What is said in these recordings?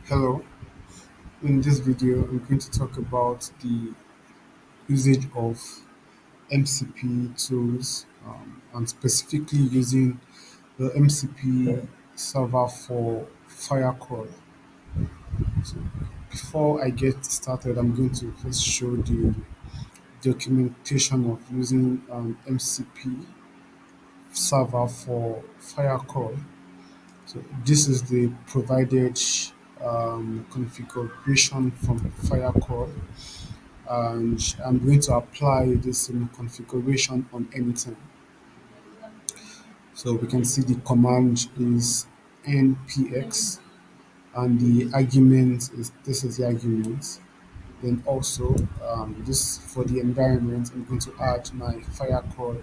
Hello, in this video I'm going to talk about the usage of MCP tools and specifically using the MCP server for Firecrawl. So before I get started, I'm going to first show the documentation of using MCP server for Firecrawl. So this is the provided configuration from Firecrawl, and I'm going to apply this configuration on n8n. So we can see the command is npx and the argument is this is the argument. Then also this for the environment, I'm going to add my Firecrawl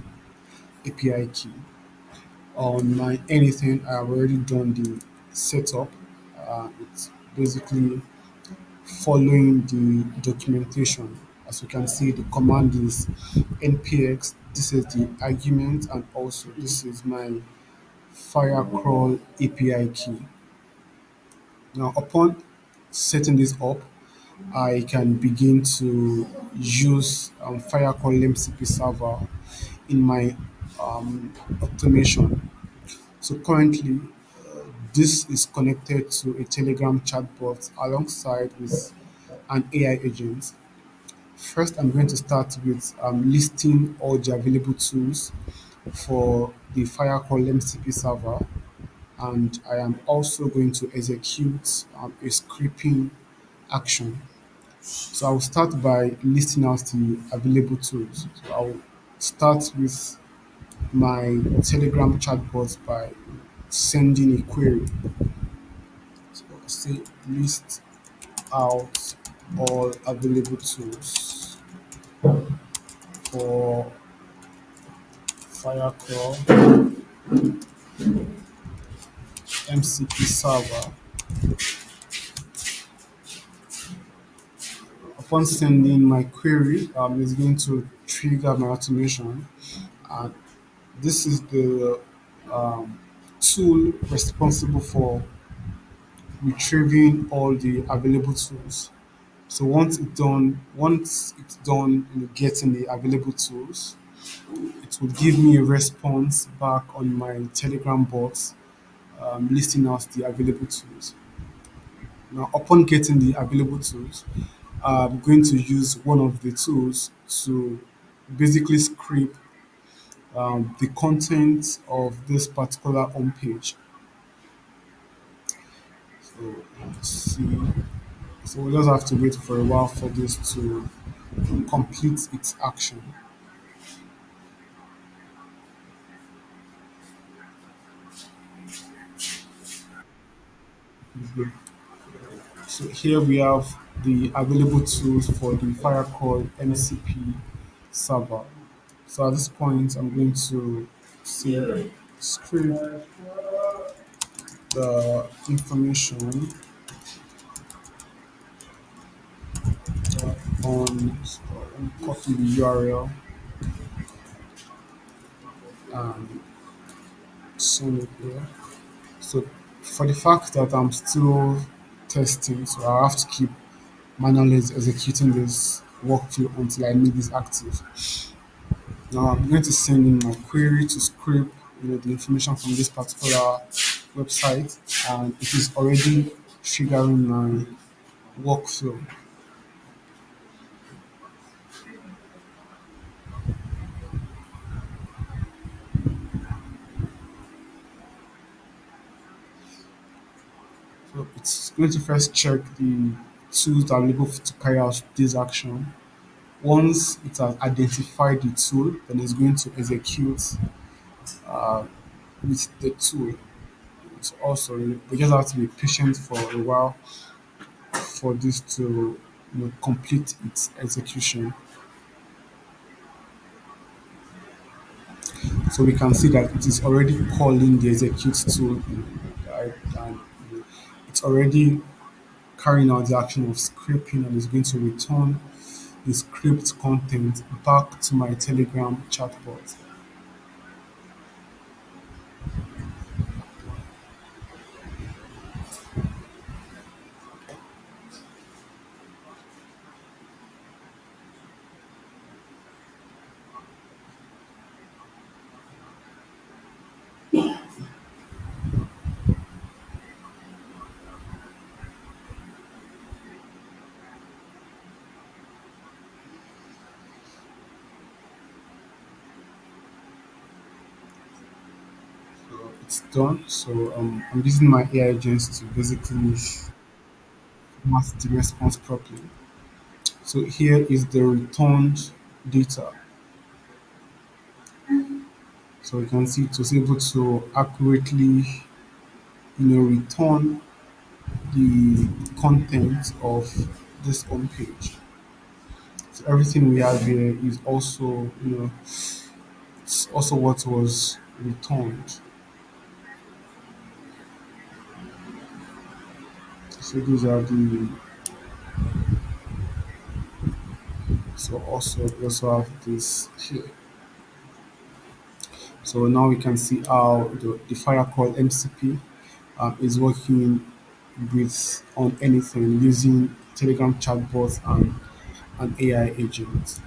API key. On my anything, I've already done the setup. It's basically following the documentation. As you can see, the command is npx. This is the argument, and also this is my Firecrawl API key. Now, upon setting this up, I can begin to use Firecrawl MCP server in my automation. So currently, this is connected to a Telegram chatbot alongside with an AI agent. First, I'm going to start with listing all the available tools for the Firecrawl MCP server, and I am also going to execute a scripting action. So I'll start by listing out the available tools. So I'll start with my Telegram chatbot by sending a query. So I'll say list out all available tools for Firecrawl MCP server. Upon sending my query, it's going to trigger my automation. And this is the um, tool responsible for retrieving all the available tools. So once it's done, getting the available tools, it will give me a response back on my Telegram bot, listing out the available tools. Now, upon getting the available tools, I'm going to use one of the tools to basically scrape the content of this particular home page. So let's see. So we'll just have to wait for a while for this to complete its action. So here we have the available tools for the Firecrawl MCP server. So at this point, I'm going to say script the information on copy the URL and send it here. So for the fact that I'm still testing, so I have to keep manually executing this workflow until I make this active. Now I'm going to send in my query to scrape the information from this particular website, and it is already triggering my workflow. So it's going to first check the tools that are available to carry out this action. Once it has identified the tool, then it's going to execute uh, with the tool. So also, we just have to be patient for a while for this to complete its execution. So we can see that it is already calling the execute tool, right? And it's already carrying out the action of scraping and is going to return the script content back to my Telegram chatbot. it's done. So I'm using my AI agents to basically format the response properly. So here is the returned data. So you can see it was able to accurately, return the content of this home page. So everything we have here is also, it's also what was returned. So these are the so also we also have this here. So now we can see how the Firecrawl MCP is working with on anything using Telegram chatbots and an AI agent.